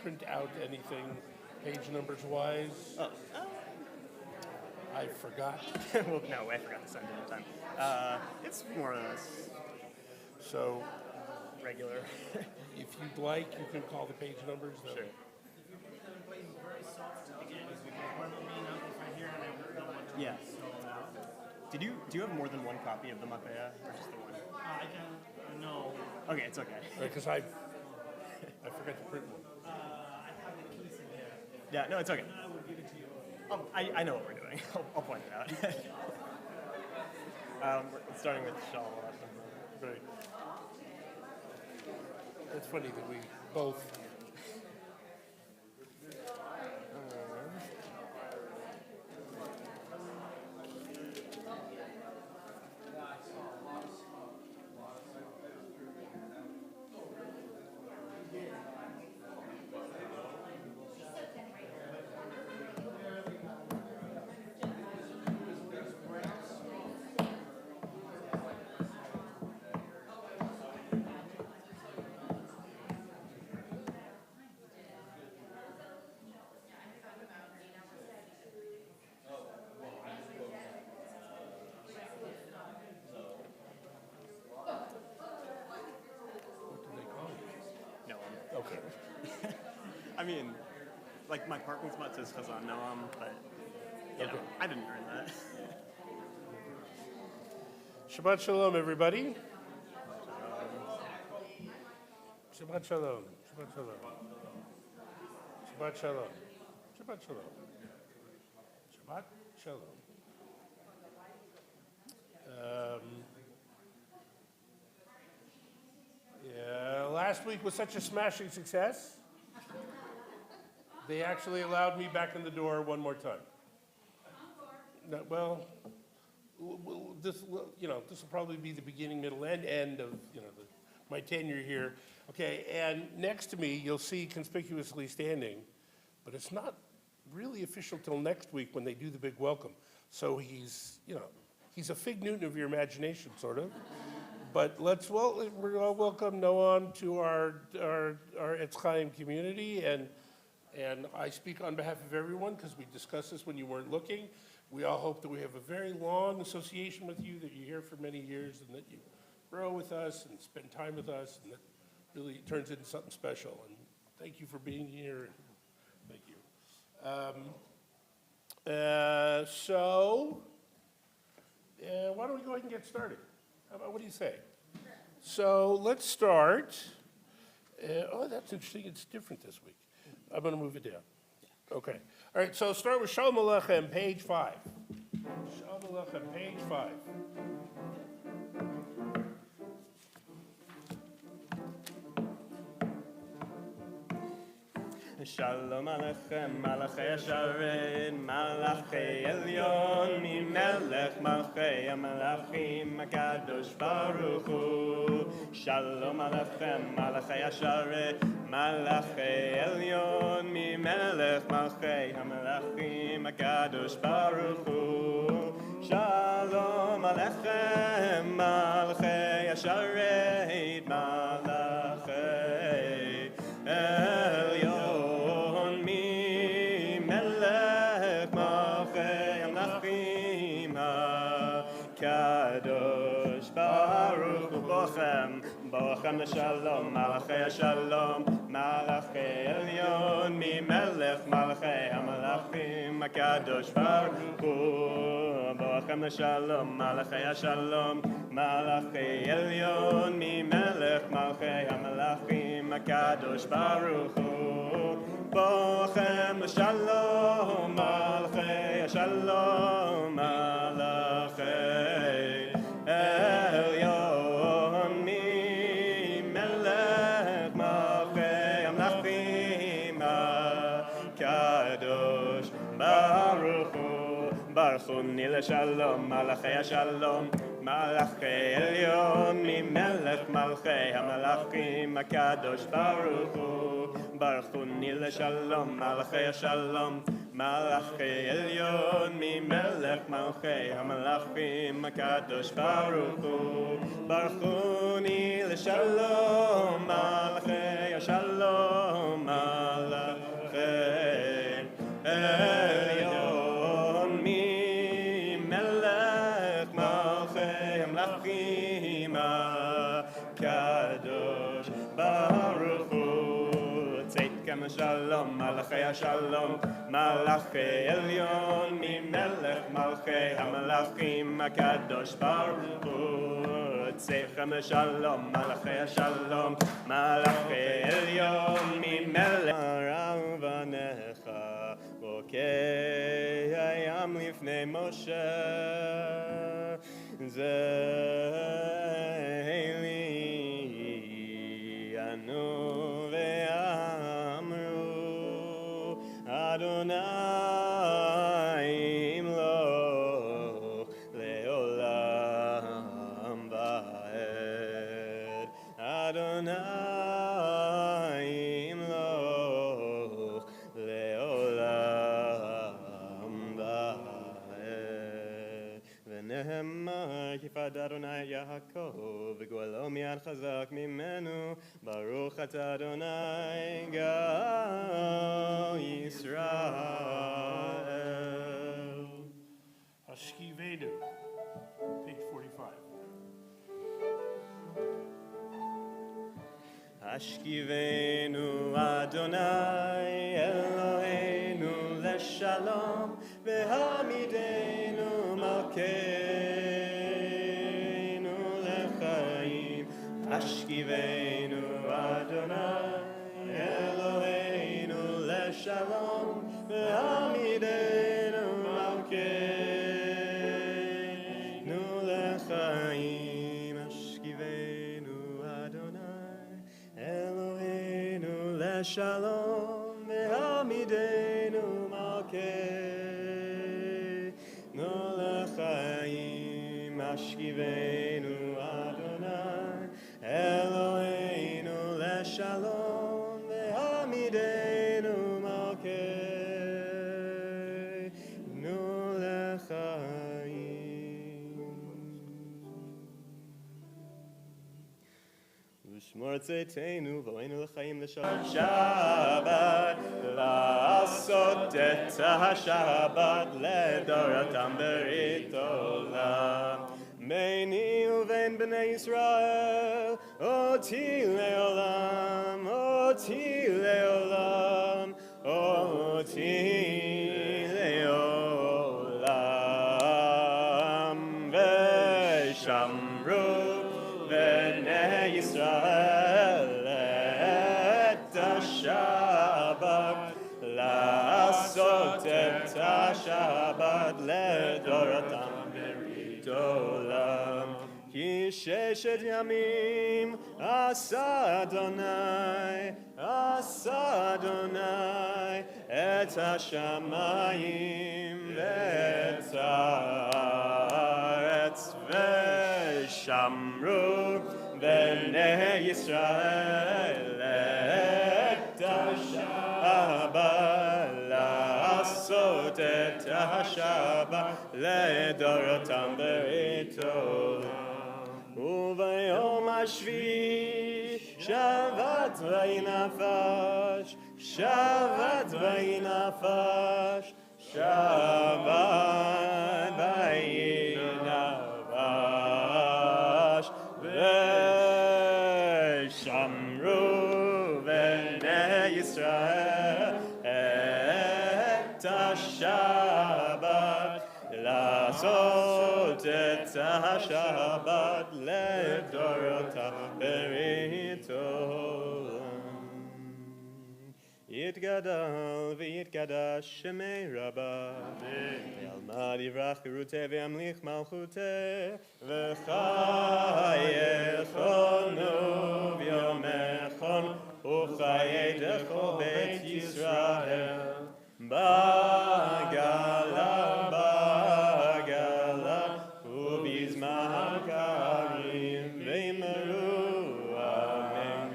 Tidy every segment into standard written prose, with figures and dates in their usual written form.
print out anything page numbers wise? Oh, I forgot. well, no, I forgot to send it in time. It's more or less So regular. if you'd like, you can call the page numbers. Though. Sure. Yeah. Do you have more than one copy of the Matea, or just the one? I can, no. Okay, it's okay. Because I forgot to print one. I have the piece in there. Yeah, no, it's okay. I will give it to you. I know what we're doing. I'll point it out. We're starting with Shabbat. Right. It's funny that we both. No. Okay. I mean, like my parking spot says Chazan Noam, but you know, Okay. I didn't earn that. Shabbat shalom, everybody. Shabbat shalom. Shabbat shalom. Shabbat shalom. Shabbat shalom. Shabbat shalom. Yeah, last week was such a smashing success. They actually allowed me back in the door one more time. No, well, this will probably be the beginning, middle, and end of my tenure here. Okay, and next to me you'll see conspicuously standing, but it's not really official till next week when they do the big welcome. So he's a fig Newton of your imagination, sort of. But we're all welcome Noam to our Etz Chaim community, and I speak on behalf of everyone because we discussed this when you weren't looking. We all hope that we have a very long association with you, that you're here for many years, and that you grow with us and spend time with us, and that really turns into something special. And thank you for being here. Thank you. Why don't we go ahead and get started? What do you say? So let's start. That's interesting. It's different this week. I'm going to move it down. Okay. All right, so start with Shalom Aleichem, page 5. Shalom Aleichem, page 5. Shalom Aleichem, Malachei Yasharim, Malachei Elyon, Melech Malchei HaMelachim, HaKadosh Baruch Hu. Shalom Aleichem, Malachei Yasharim, Malachei Elyon, Melech Malchei HaMelachim, HaKadosh Baruch Hu. Shalom Aleichem, Malachei Yasharim, Malachei Elyon. Kadosh Baruch Hu Bochem Shalom Malachei Shalom Malachei Elyon Melech Malachei HaMelachim Kadosh Baruch Hu Bochem Shalom Malachei Shalom Malachei Elyon Melech Malachei HaMelachim Kadosh Baruch Hu Bochem Shalom Malachei Shalom Malachei Elyon Melech Malchei HaMelachim Kadosh Baruch Hu Baruch Hu Nile Shalom Malachei Shalom Malachei Elyon Melech Malchei HaMelachim Kadosh Baruch Hu Baruch Hu Nile Shalom Malachei Shalom Malachei Elyon Melech Malchei HaMelachim Kadosh Baruch Hu Baruch Hu Nile Shalom Malachei Shalom Malachei מלאכי השלום, מלאכי עליון, ממלך מלכי המלאכים, הקדוש ברוך הוא. רוציכם לשלום, מלאכי השלום, מלאכי עליון, ממלך הרב בניך, רוקי הים לפני משה. זה לי ענו ואמרו אדוני ימלוך לעולם ועד. אדוני ימלוך לעולם ועד. ונאמר כיפת אדוני יעקב וגואלו מיד חזק ממנו, ברוך אתה אדוני גאל ישראל. Hashkivenu, page 45. השכיבנו אדוני אלוהינו לשלום, והעמידנו מלכנו לחיים. השכיבנו אדוני אלוהינו לשלום, והעמידנו מלכנו לחיים. השכיבנו אדוני אלוהינו לשלום, והעמידנו מלכנו לחיים. השכיבנו אדוני אלוהינו לשלום, והעמידנו מלכנו לחיים. ושמור צאתנו ואוהנו לחיים לשלום. שבת, לעשות את השבת לדורתם ברית עולם. ביני ובין בני ישראל, אותי לעולם, אותי לעולם, אותי לעולם. ושמרו בני ישראל את השבת, לעשות את השבת לדורתם ברית עולם. כי ששת ימים עשה אדוני, עשה אדוני את השמיים ואת הארץ. ושמרו בני ישראל את השבת, לעשות את השבת לדורותם ברית עולם. וביום השביעי שבת ויהי נפש, שבת ויהי נפש, שבת ויהי נפש. ושמרו בני ישראל את השבת, לעשות את השבת לדורותם ברית עולם. יתגדל ויתקדש שמי רבה, וילמד יברח חירותי וימליך מלכותי, וחייכנו ויומכנו וחיי דכל בית ישראל. בגלה, בגלה, ובזמן קריב ויאמרו אמן.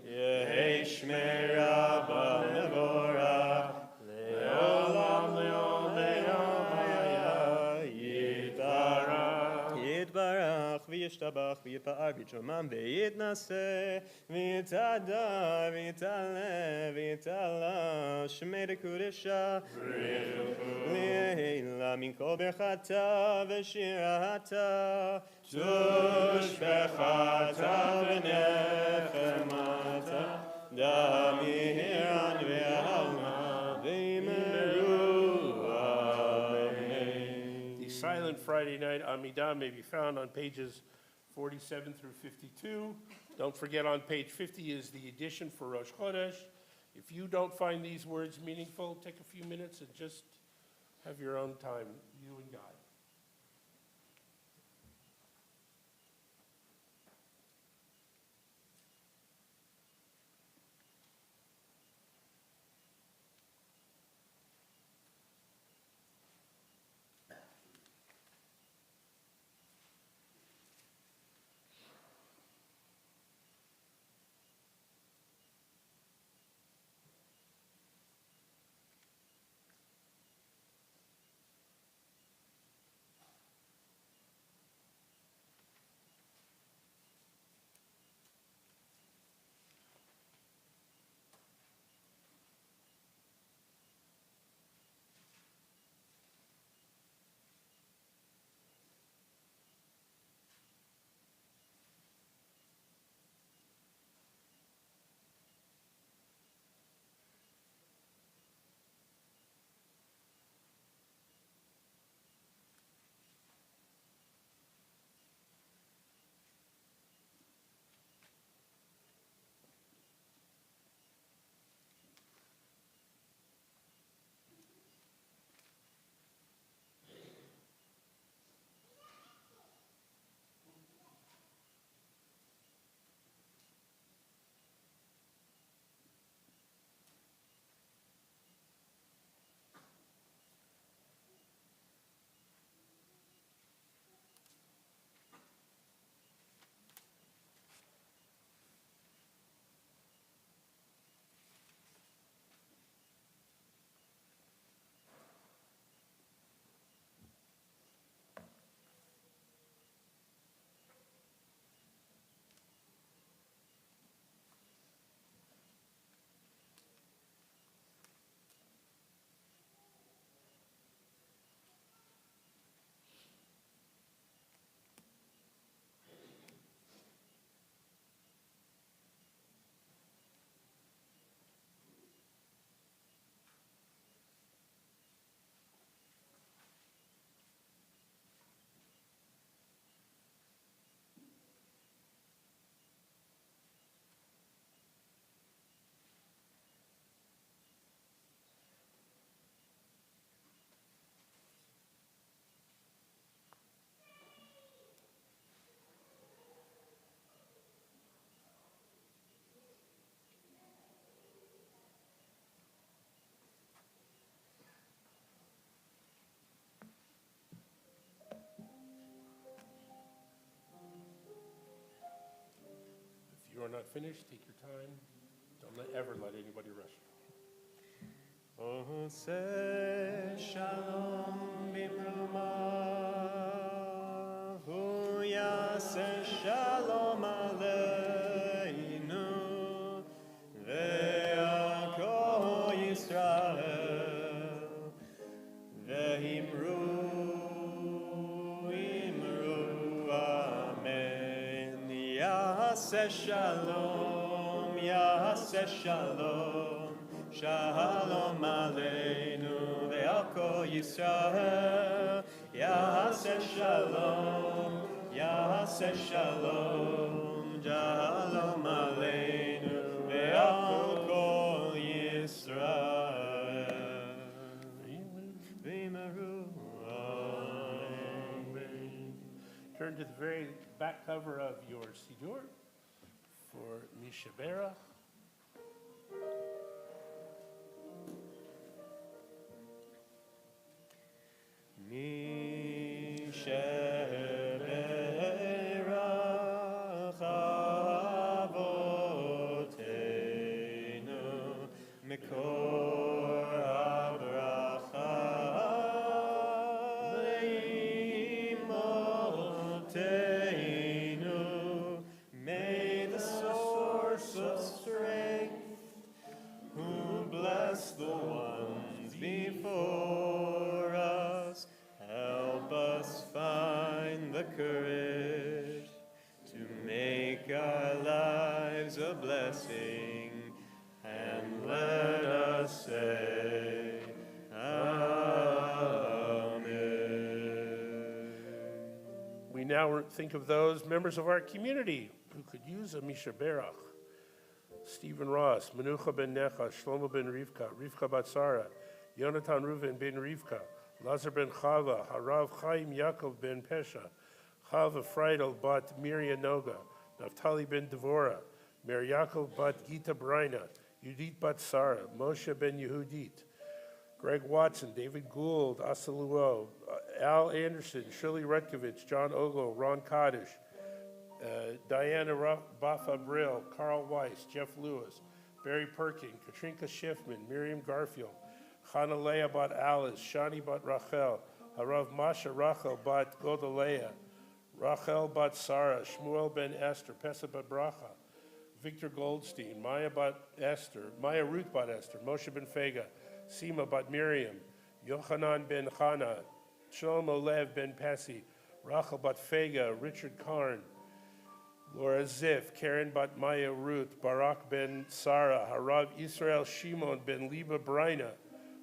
יהי שמי רבה מבורך, לעולם לעולם לעולם יתברך. יתברך וישתבח ויתפאר ויתרומם ויתנשא ויתהדר ויתעלה ויתעלה. שמי דקודשה לעילה מן כל ברכתה ושירתה, תושבחתה ונחמתה, דמירן ועלמה. Silent Friday Night Amidah may be found on pages 47 through 52. Don't forget, on page 50 is the edition for Rosh Chodesh. If you don't find these words meaningful, take a few minutes and just have your own time, you and God. If you are not finished, take your time. Don't ever let anybody rush you. Ose shalom bimruma, hu yaseh shalom aleinu, ve'al Yisrael, ve'imru amen. Yaseh shalom, yaseh shalom, shalom aleinu ve'al kol Yisrael. Yaseh shalom, yaseh shalom, shalom aleinu ve'al kol Yisrael. V'imru amen. Turn to the very back cover of your Siddur for Mishabera. Mishabera chavoteinu mikor habracha leimoteinu. May the source of strength, who bless the ones before us, help us find the courage to make our lives a blessing, and let us say, Amen. now think of those members of our community who could use a Misha Berach. Stephen Ross, Menucha ben Necha, Shlomo ben Rivka, Rivka bat Sarah, Yonatan Reuven ben Rivka, Lazar ben Chava, Harav Chaim Yaakov ben Pesha, Chava Freidel bat Miriam Noga, Naftali ben Devora, Mer Yaakov bat Gita Braina, Yudit bat Sarah, Moshe ben Yehudit, Greg Watson, David Gould, Asaluo, Al Anderson, Shirley Rutkovich, John Ogle, Ron Kaddish, Diana Bafa Brill, Carl Weiss, Jeff Lewis, Barry Perkin, Katrinka Schiffman, Miriam Garfield, Chanalea bat Alice, Shani bat Rachel, Harav Masha Rachel bat Godalea, Rachel bat Sarah, Shmuel ben Esther, Pesa bat Bracha, Victor Goldstein, Maya Ruth bat Esther, Moshe ben Fega, Sima bat Miriam, Yochanan ben Chana, Shlomo Lev ben Pesi, Rachel bat Fega, Richard Karn, Laura Ziff, Karen bat Maya Ruth, Barak ben Sarah, Harav Israel Shimon ben Liba Braina,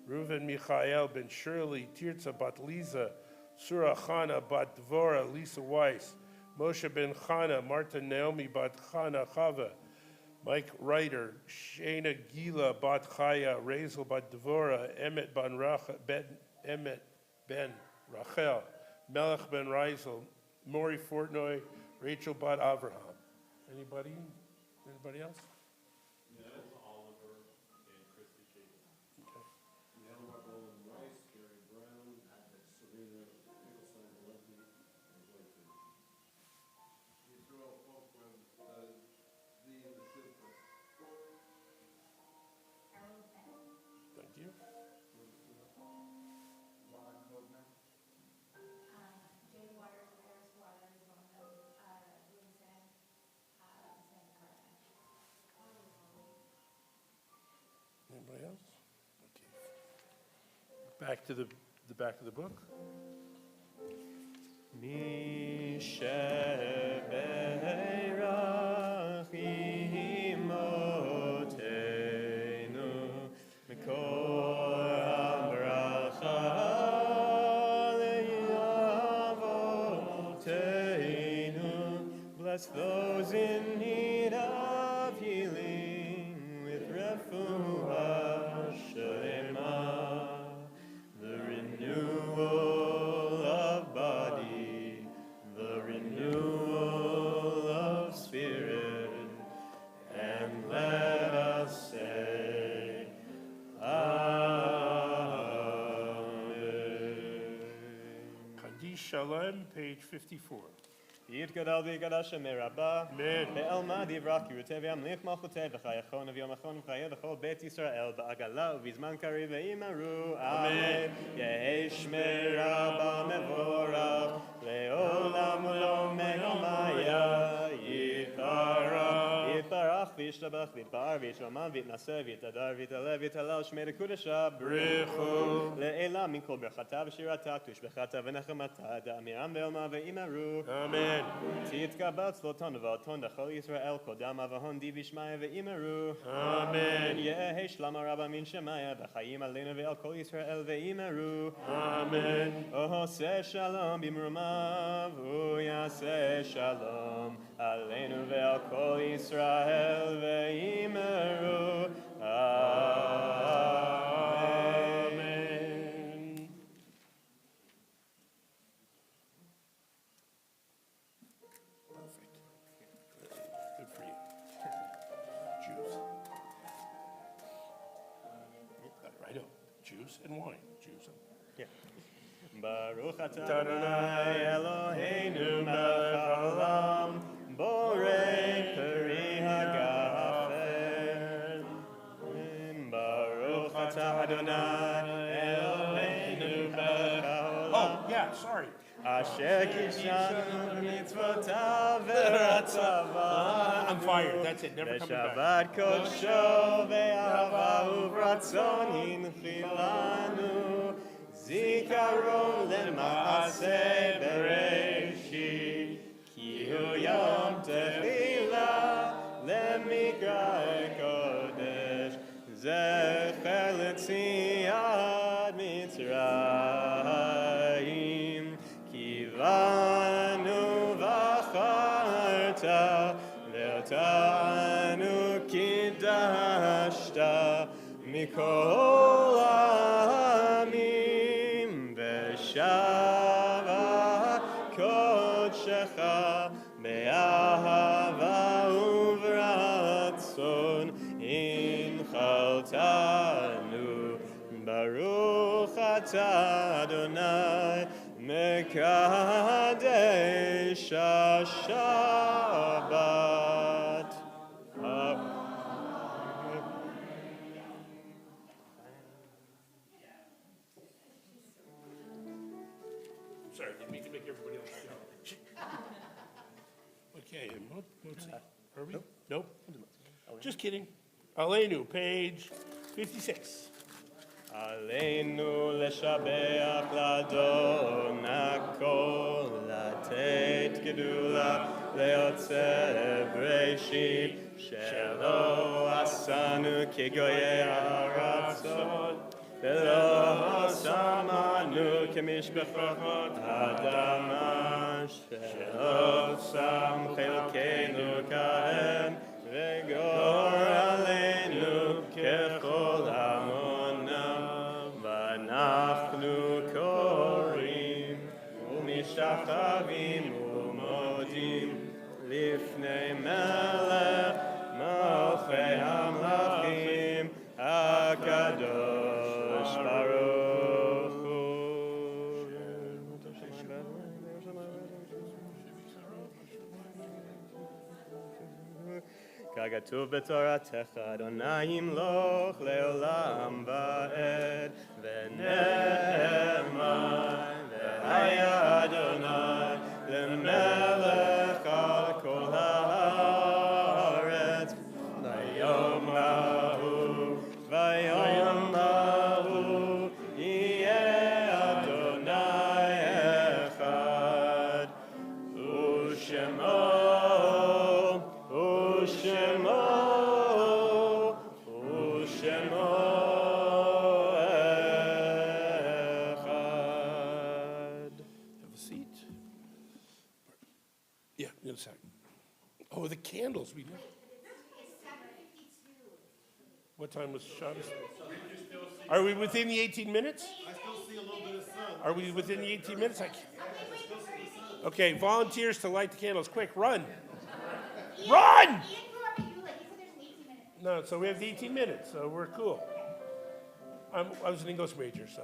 Reuven Michael ben Shirley, Tirza bat Liza, Surah Chana bat Dvora, Lisa Weiss, Moshe ben Chana, Marta Naomi bat Chana Chava, Mike Reiter, Shana Gila bat Chaya, Razel bat Dvora, Emmet ben Rachel, Melech ben Reisel, Maury Fortnoy, Rachel bat Avraham. Anybody else? Yeah, it's Oliver and Christy Shaker. Okay. Now Roland Rice, Gary Brown, Serena Nicholson, Leslie, and Blake Finch. Yisrael Folkman, the Silva. Thank you. Mark Kovner. Jay Waters, Harris Waters, Vincent, Anybody else? Okay. Back to the back of the book. Bless those in need of healing with refuah shlema, the renewal of body, the renewal of spirit, and let us say, Amen. Kaddish Shalom, page 54. יתגדל ויגדש שמי רבה, Amen. בעלמא דברה כי רוטה וימליך מלכותה וחייכון ויום אחרון וחיה לכל בית ישראל בעגלה ובזמן קריב ואמרו אמן. יהי שמי רבה מבורך לעולם ולעולמי עולמיה יתברך וישתבח ויתפאר וישלמה ויתנשא ויתהדר ויתעלה ויתהלל שמי לקודשה ברכו. לעילה מכל ברכתה ושירתה תושבחתה ונחמתה דאמירם ועלמא ואמרו Amen. תתקבל צלותון ובעלתון לכל ישראל קודם אבהון די וישמעיה ואמרו Amen. יהי שלמה רבה מן שמיה וחיים עלינו ועל כל ישראל ואמרו Amen. עושה שלום במרומיו הוא יעשה שלום עלינו ועל כל ישראל ואמרו Amen. Perfect. Good for you. Juice. I know. Juice and wine. Juice. Baruch atah Adonai Eloheinu melech haolam borei peri hagafen. Baruch atah Adonai Eloheinu melech haolam Oh, yeah, sorry. asher kishanu b'mitzvotav v'ratzavanu I'm fired. That's it. Never coming back. Shabbat kodsho ve'ahava uvratzon hinchilanu Zikaron lema'aseh bereshit Ki hu yom tefillah lemikra'e kodesh Zecher letziat Mitzrayim Kivanu מכל העמים ושבה קודשך באהבה וברצון הנחלתנו ברוך אתה אדוני מקדש השבת. Sorry, didn't mean to make everybody else jump. Okay, Motzi, are we? Nope. Just kidding. Aleinu, page 56. עלינו לשבח לאדון הכל, לתת גדולה ליוצר בראשית, שלא עשנו כגויי הארצות, ולא שמענו כמשפחות האדמה, שלא שם חלקנו כהם, וגורלנו ככל המונם, ואנחנו קוראים ומשתחווים ומודים לפני מלך מלכי המלכים הקדוש ברוך הוא. ככתוב בתורתך, אדוני ימלוך לעולם ועד, ונאמר, והיה אדוני למלך על כל הארץ, ביום ההוא, ביום ההוא, יהיה אדוני אחד, ושמו Have a seat. Yeah, in a second. Oh, the candles. We never. What time was Shabbos? Are we within the 18 minutes? I still see a little bit of sun. Are we within the 18 minutes? Okay, volunteers to light the candles. Quick, run. Run! No, so we have the 18 minutes, so we're cool. I was an English major, so.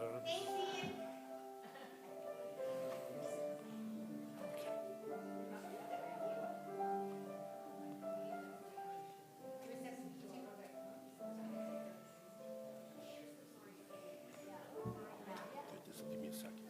Goodness, give me a second.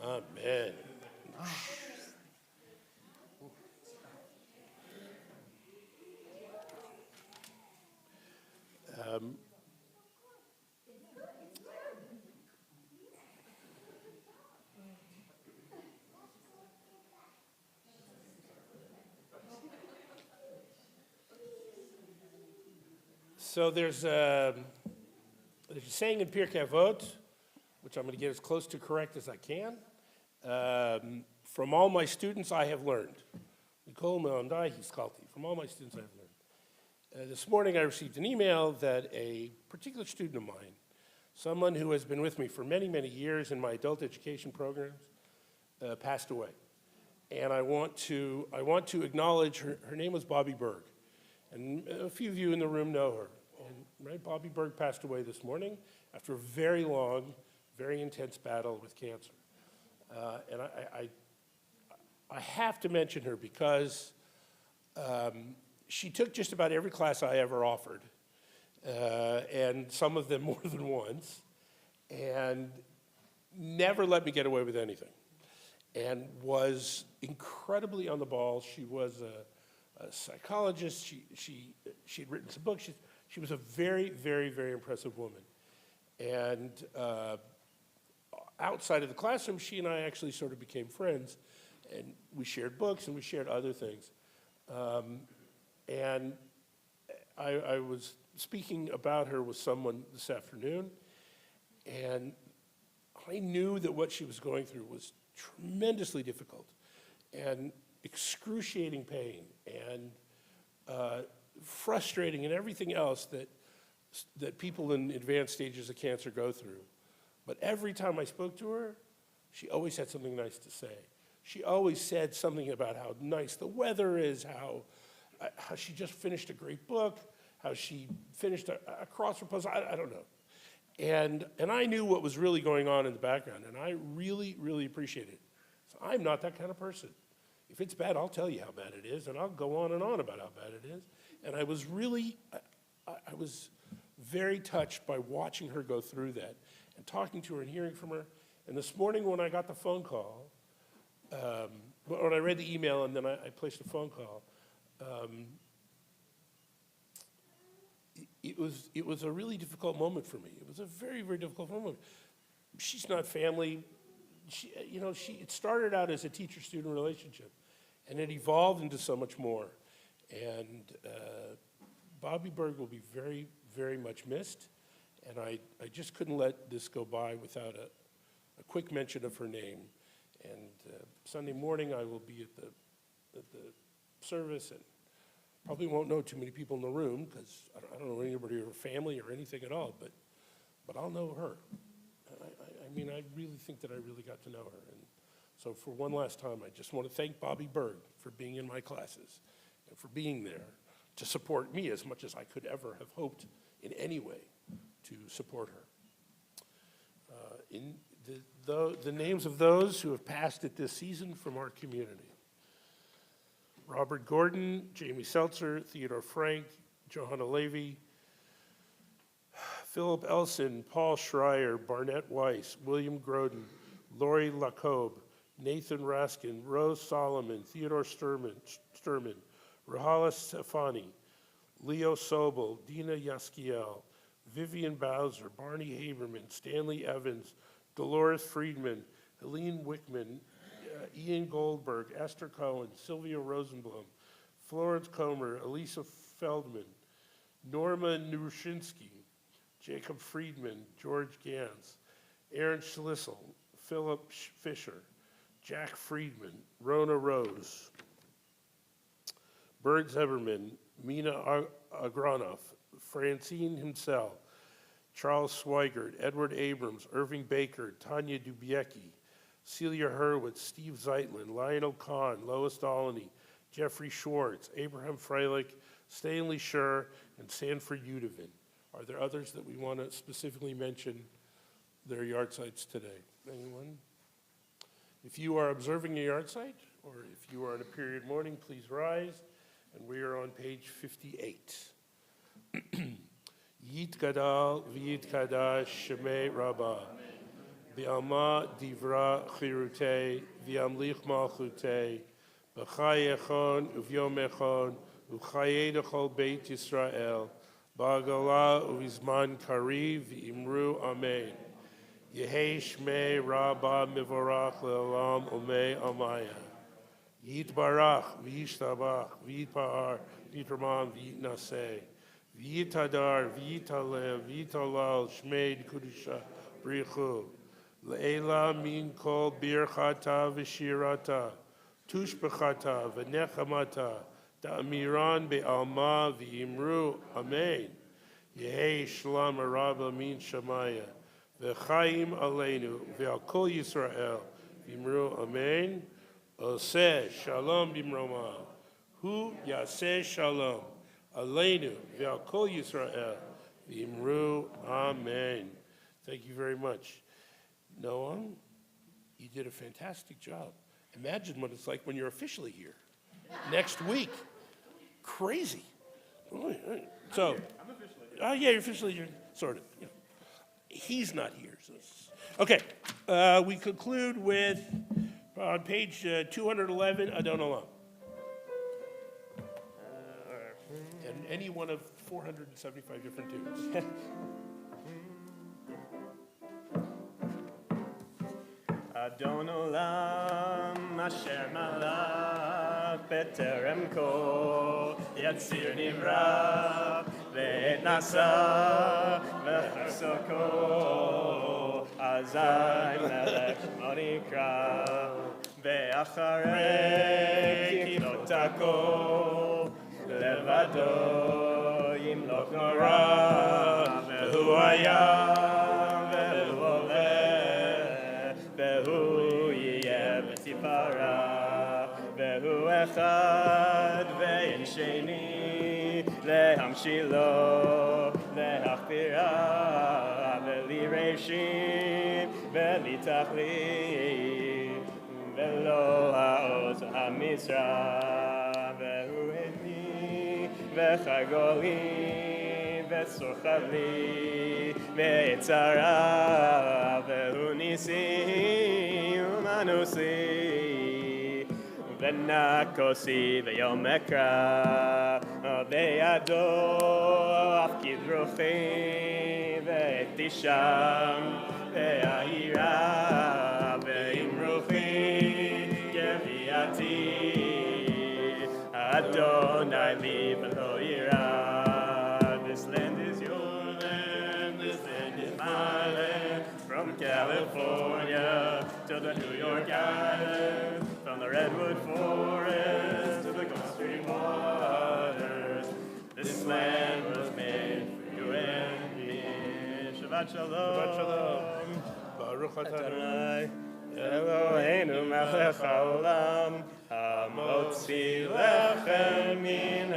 Amen. So there's a saying in Pirkei Avot, which I'm going to get as close to correct as I can. From all my students, I have learned. From all my students, I have learned. This morning, I received an email that a particular student of mine, someone who has been with me for many, many years in my adult education programs, passed away. And I want to acknowledge her name was Bobby Berg. And a few of you in the room know her. And, right, Bobby Berg passed away this morning after a very long, very intense battle with cancer. And I have to mention her because she took just about every class I ever offered, and some of them more than once, and never let me get away with anything, and was incredibly on the ball. She was a psychologist. She'd written some books. She was a very, very, very impressive woman. And outside of the classroom, she and I actually sort of became friends, and we shared books and we shared other things. And I was speaking about her with someone this afternoon, and I knew that what she was going through was tremendously difficult and excruciating pain and frustrating and everything else that people in advanced stages of cancer go through. But every time I spoke to her, she always had something nice to say. She always said something about how nice the weather is, how she just finished a great book, how she finished a crossword puzzle, I don't know. And I knew what was really going on in the background, and I really, really appreciated it. So I'm not that kind of person. If it's bad, I'll tell you how bad it is, and I'll go on and on about how bad it is. And I was really, I was very touched by watching her go through that and talking to her and hearing from her. And this morning when I got the phone call, when I read the email and then I placed a phone call, it was a really difficult moment for me. It was a very, very difficult moment. She's not family. It started out as a teacher-student relationship, and it evolved into so much more. And Bobby Berg will be very, very much missed, and I just couldn't let this go by without a quick mention of her name. And Sunday morning I will be at the service, and probably won't know too many people in the room because I don't know anybody or her family or anything at all, but I'll know her. I mean, I really think that I really got to know her. And so for one last time, I just want to thank Bobby Berg for being in my classes and for being there to support me as much as I could ever have hoped in any way to support her. In the names of those who have passed it this season from our community: Robert Gordon, Jamie Seltzer, Theodore Frank, Johanna Levy, Philip Elson, Paul Schreier, Barnett Weiss, William Groden, Lori Lacobe, Nathan Raskin, Rose Solomon, Theodore Sturman, Rahala Stefani, Leo Sobel, Dina Yaskiel, Vivian Bowser, Barney Haberman, Stanley Evans, Dolores Friedman, Helene Wickman, Ian Goldberg, Esther Cohen, Sylvia Rosenblum, Florence Comer, Elisa Feldman, Norma Nurushinsky, Jacob Friedman, George Gans, Aaron Schlissel, Philip Fisher, Jack Friedman, Rona Rose, Berg Zeberman, Mina Agronoff, Francine himself, Charles Swigert, Edward Abrams, Irving Baker, Tanya Dubiecki, Celia Hurwitz, Steve Zeitlin, Lionel Kahn, Lois Dolany, Jeffrey Schwartz, Abraham Freilich, Stanley Scher, and Sanford Udovin. Are there others that we want to specifically mention their yard sites today? Anyone? If you are observing a yard site, or if you are in a period mourning, please rise. And we are on page 58. Yit Gadal v'yit Kadash Shemei Rabbah V'alma Divra Chirutei V'amlich Malchutei B'chai Echon Uv'yom Echon Uv'chayei Dechol Beit Yisrael Ba'agala Uv'izman Kariv V'imru Amen Yehei Shmei Rabbah Mivorach Le'olam Omei Amaya Yitbarach v'yishtabach v'yitpa'ar v'yitramam v'yitnaseh v'yitadar v'yitalev v'yitalal shmei kudusha brichu le'ela min kol birchata v'shirata tushbechata v'nechamata da'amiran be'alma v'yimru amen Yehei shlam araba min shamaya v'chaim aleinu v'al kol Yisrael v'yimru amen Oseh shalom bimroma, hu yaseh shalom, aleinu ve'al kol Yisrael, v'imru amen. Thank you very much. Noam, You did a fantastic job. Imagine what it's like when you're officially here next week. Crazy. So, yeah, you're officially here, sort of. You know. He's not here. So okay, we conclude with on page 211, Adon Olam. And any one of 475 different tunes. Adon Olam Asher Malach B'terem Kol Yatzir Nivra Ve'et Nasa V'chasor Kol Azai Melech Monikra Ve'acharei Kiflot HaKol Levado Yimloch Nora Ve'hu Hayam Ve'hu Oleh Ve'hu Yeh V'tzipara Ve'hu Echad Ve'en Sheni Lehamshilo Lehachpira Ve'li Reishim Ve'li Tachlit Ve'lo Ha'oz HaMisra Ve'hu Eni Ve'chagoli Ve'sorchavli Ve'etzara Ve'hu Nisi Umanusi Ve'nakosi Ve'yom Ekra Ve'yado Afkid Ruchi Ve'etisham Ve'ahira Ve'im Ruchi Geviati Adonai li v'lo yira. This land is your land, this land is my land. From California to the New York Island, from the Redwood Forest to the Gulf Stream waters, this land was made for you and me. Shabbat Shalom. Shabbat Shalom. Baruch atah Adonai Eloheinu melech haolam, hamotzi lechem min